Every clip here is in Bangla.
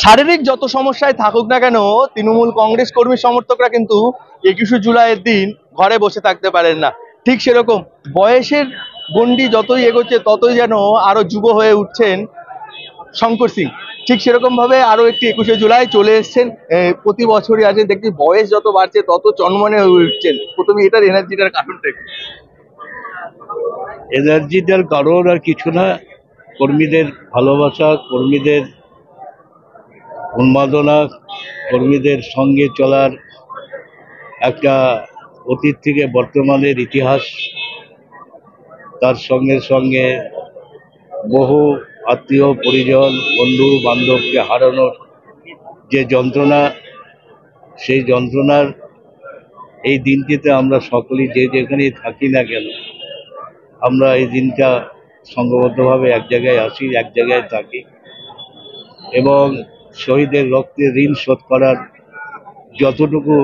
শারীরিক যত সমস্যায় থাকুক না কেন তৃণমূল কংগ্রেস কর্মী সমর্থকরা কিন্তু 21শে জুলাইয়ের দিন ঘরে বসে থাকতে পারেন না। ঠিক সেরকম বয়সের গণ্ডি যতই এগোচ্ছে ততই যেন আরো যুব হয়ে উঠছেন শঙ্কর সিং। ঠিক সেরকম ভাবে আরো একটি 21শে জুলাই চলে এসছেন। প্রতি বছরই আছে দেখছি বয়স যত বাড়ছে তত চনমনে হয়ে উঠছেন। প্রথমে এটার এনার্জিটার কারণটা কি? এনার্জিটার কারণ আর কিছু না, কর্মীদের ভালোবাসা, কর্মীদের উন্মাদনা, কর্মীদের সঙ্গে চলার একটা অতীত থেকে বর্তমানের ইতিহাস, তার সঙ্গে সঙ্গে বহু আত্মীয় পরিজন বন্ধু বান্ধবকে হারানোর যে যন্ত্রণা, সেই যন্ত্রণার এই দিনটিতে আমরা সকলেই যে যেখানেই থাকি না কেন আমরা এই দিনটা সংঘবদ্ধভাবে এক জায়গায় আসি, এক জায়গায় থাকি এবং শহীদের রক্তের ঋণ শোধ করার যতটুকু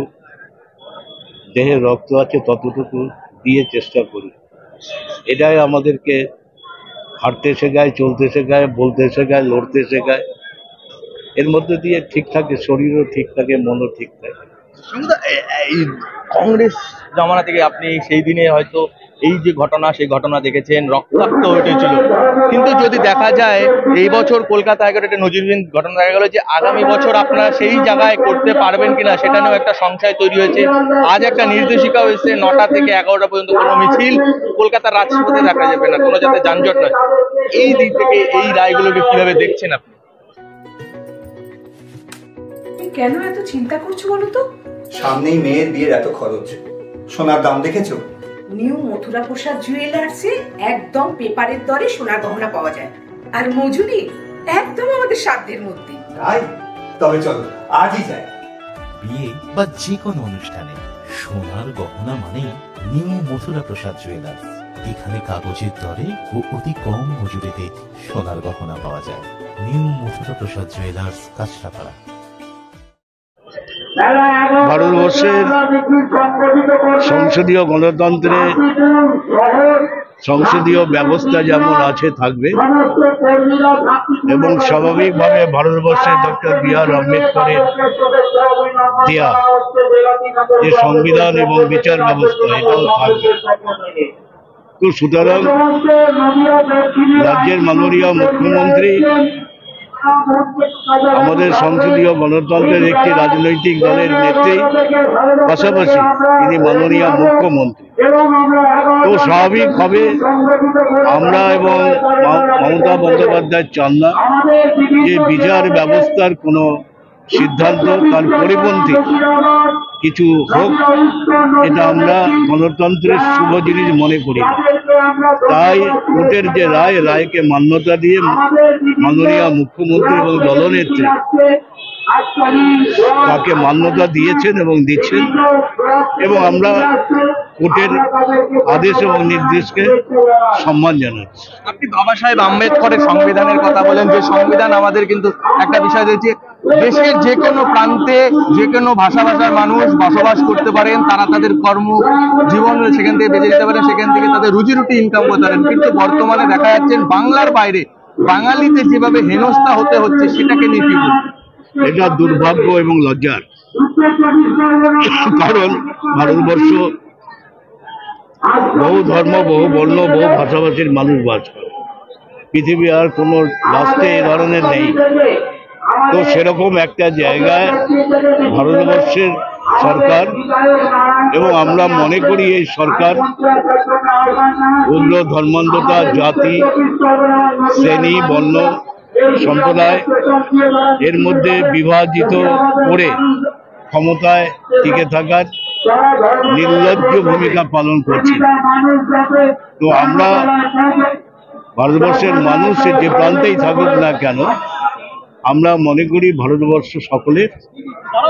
দেহে রক্ত আছে ততটুকু দিয়ে চেষ্টা করি। এটাই আমাদেরকে হাঁটতে শেখায়, চলতে শেখায়, বলতে শেখায়, লড়তে শেখায়। এর মধ্যে দিয়ে ঠিক থাকে, শরীরও ঠিক থাকে, মনও ঠিক থাকে। এই কংগ্রেস জমানা থেকে আপনি সেই দিনে হয়তো এই যে ঘটনা সেই ঘটনা দেখেছেন, রক্তাক্ত হয়েছিল, কিন্তু যদি দেখা যায় এই বছর কলকাতা হাইকোর্টে একটা নজিরবিহীন ঘটনা দেখা গেল যে আগামী বছর আপনারা সেই জায়গায় করতে পারবেন কিনা সেটা নিয়েও একটা সংশয় তৈরি হয়েছে। আজ একটা নির্দেশিকা হয়েছে 9টা থেকে 11টা পর্যন্ত কোনো মিছিল কলকাতার রাজপথে দেখা যাবে না, কোনো যাতে যানজট নয়। এই দিক থেকে এই রায়গুলোকে কিভাবে দেখছেন আপনি? কেন এত চিন্তা করছো বলো তো? সামনেই মেয়ের বিয়ের এত খরচ, সোনার দাম দেখেছো? নিউ মথুরা প্রসাদ জুয়েলার্সে একদম পেপারের দরে সোনার গহনা পাওয়া যায়, আর মজুরি একদম আমাদের সাধ্যের মধ্যে। তাই তবে চলো আজই যাই। বিয়ে বা যে কোনো অনুষ্ঠানে সোনার গহনা মানে নিউ মথুরা প্রসাদ জুয়েলার্স। এখানে কাগজের দরে ও অতি কম মজুরিতে সোনার গহনা পাওয়া যায়। নিউ মথুরা প্রসাদ জুয়েলার্স, কাঁচরাপাড়া। ভারতবর্ষের সংসদীয় গণতন্ত্রে সংসদীয় ব্যবস্থা যেমন আছে থাকবে এবং স্বাভাবিকভাবে ভারতবর্ষের ডক্টর বি.আর. আম্বেদকরের দেয়া যে সংবিধান এবং বিচার ব্যবস্থা এটাও থাকবে। তো সুতরাং রাজ্যের মাননীয় মুখ্যমন্ত্রী আমাদের সংসদীয় গণতন্ত্রের একটি রাজনৈতিক দলের নেত্রী, পাশাপাশি তিনি মাননীয় মুখ্যমন্ত্রী। তো স্বাভাবিকভাবে আমরা এবং মমতা বন্দ্যোপাধ্যায় চান না যে বিচার ব্যবস্থার কোনো সিদ্ধান্ত তার পরিপন্থী কিছু হোক, এটা আমরা গণতন্ত্রের শুভ জিনিস মনে করি। তাই কোর্টের যে রায়কে মান্যতা দিয়ে মাননীয় মুখ্যমন্ত্রী এবং দলনেত্রী তাকে মান্যতা দিয়েছেন এবং দিচ্ছেন, এবং আমরা কোর্টের আদেশ এবং নির্দেশকে সম্মান জানাচ্ছি। আপনি বাবা সাহেব আম্বেদকরের সংবিধানের কথা বলেন, যে সংবিধান আমাদের কিন্তু একটা বিষয় রয়েছে, দেশের যে কোনো প্রান্তে যে কোনো ভাষার মানুষ বসবাস করতে পারেন, তারা তাদের কর্ম জীবন সেখান থেকে বেঁচে যেতে পারেন, সেখান থেকে তাদের রুজি রুটি ইনকাম করতে পারেন। কিন্তু বর্তমানে দেখা যাচ্ছে বাংলার বাইরে বাঙালিতে যেভাবে হেনস্থা হতে হচ্ছে সেটাকে নিয়ে কি বলবেন? এটা দুর্ভাগ্য এবং লজ্জার, কারণ ভারতবর্ষ বহু ধর্ম, বহু বর্ণ, বহু ভাষাভাষীর মানুষ বাস করে। পৃথিবী আর কোনো রাষ্ট্রে এ ধরনের নেই। তো সেরকম একটা জায়গায় ভারতবর্ষের সরকার, এবং আমরা মনে করি এই সরকার উগ্র ধর্মান্ধতা, জাতি, শ্রেণী, বর্ণ, সম্প্রদায় এর মধ্যে বিভাজিত করে ক্ষমতায় টিকে থাকার নির্লজ্জ ভূমিকা পালন করছে। তো আমরা ভারতবর্ষের মানুষ যে প্রান্তেই থাকুক না কেন, আমরা মনে করি ভারতবর্ষ সকলের,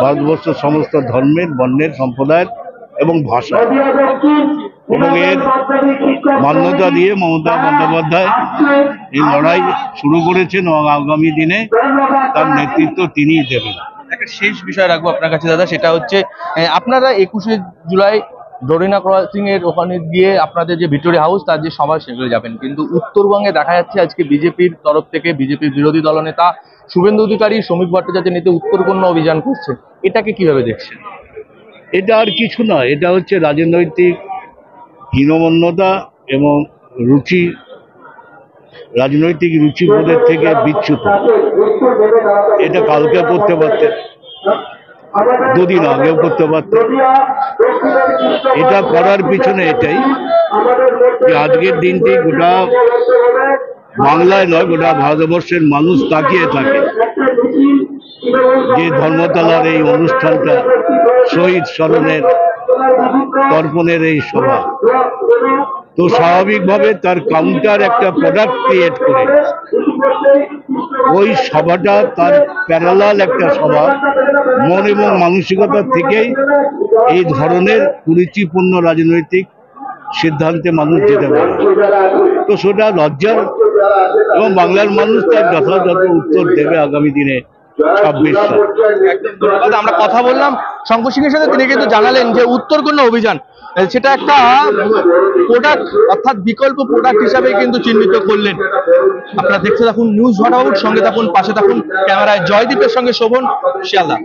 ভারতবর্ষ সমস্ত ধর্মের, বর্ণের, সম্প্রদায়ের এবং ভাষা, এবং এর মান্যতা দিয়ে মমতা বন্দ্যোপাধ্যায় এই লড়াই শুরু করেছেন এবং আগামী দিনে তার নেতৃত্ব তিনিই দেবেন। একটা শেষ বিষয় রাখবো আপনার কাছে দাদা, সেটা হচ্ছে আপনারা 21শে জুলাই দরিনা ক্রসিং এর ওখানে গিয়ে আপনাদের যে ভিক্টোরিয়া হাউস তার যে সভা সেগুলো যাবেন, কিন্তু উত্তরবঙ্গে দেখা যাচ্ছে আজকে বিজেপির তরফ থেকে বিজেপির বিরোধী দলনেতা শুভেন্দু অধিকারী শ্রমিক ভট্টাচার্যের নেতৃত্বে উত্তরকন্যা অভিযান করছে, এটাকে কিভাবে দেখছেন? এটা আর কিছু না, এটা হচ্ছে রাজনৈতিক হীনমন্যতা এবং রুচি, রাজনৈতিক রুচিবোধের থেকে বিচ্যুত। এটা কালকে করতে পারতেন, দুদিন আগেও করতে পারতেন। এটা করার পিছনে এটাই যে আজকের দিনটি গোটা বাংলায় নয়, গোটা ভারতবর্ষের মানুষ তাকিয়ে থাকে যে ধর্মতলার এই অনুষ্ঠানটা, শহীদ স্মরণের তর্পণের এই সভা, তো স্বাভাবিকভাবে তার কাউন্টার একটা প্রোডাক্ট ক্রিয়েট করে ওই সভাটা তার প্যারালাল একটা সভা, মন এবং মানসিকতা থেকেই এই ধরনের কুরুচিপূর্ণ রাজনৈতিক সিদ্ধান্তে মানুষ যেতে পারে। তো সেটা লজ্জার, এবং বাংলার মানুষ তার যথাযথ উত্তর দেবে আগামী দিনে 26 সাল। ধন্যবাদ। আমরা কথা বললাম শঙ্কর সিংহের সাথে, তিনি কিন্তু জানালেন যে উত্তরকন্যা অভিযান সেটা একটা প্রোডাক্ট, অর্থাৎ বিকল্প প্রোডাক্ট হিসাবে কিন্তু চিহ্নিত করলেন। আপনারা দেখতে থাকুন নিউজ ভাট আউট, সঙ্গে থাকুন, পাশে থাকুন। ক্যামেরায় জয়দীপের সঙ্গে শোভন, শিয়ালদা।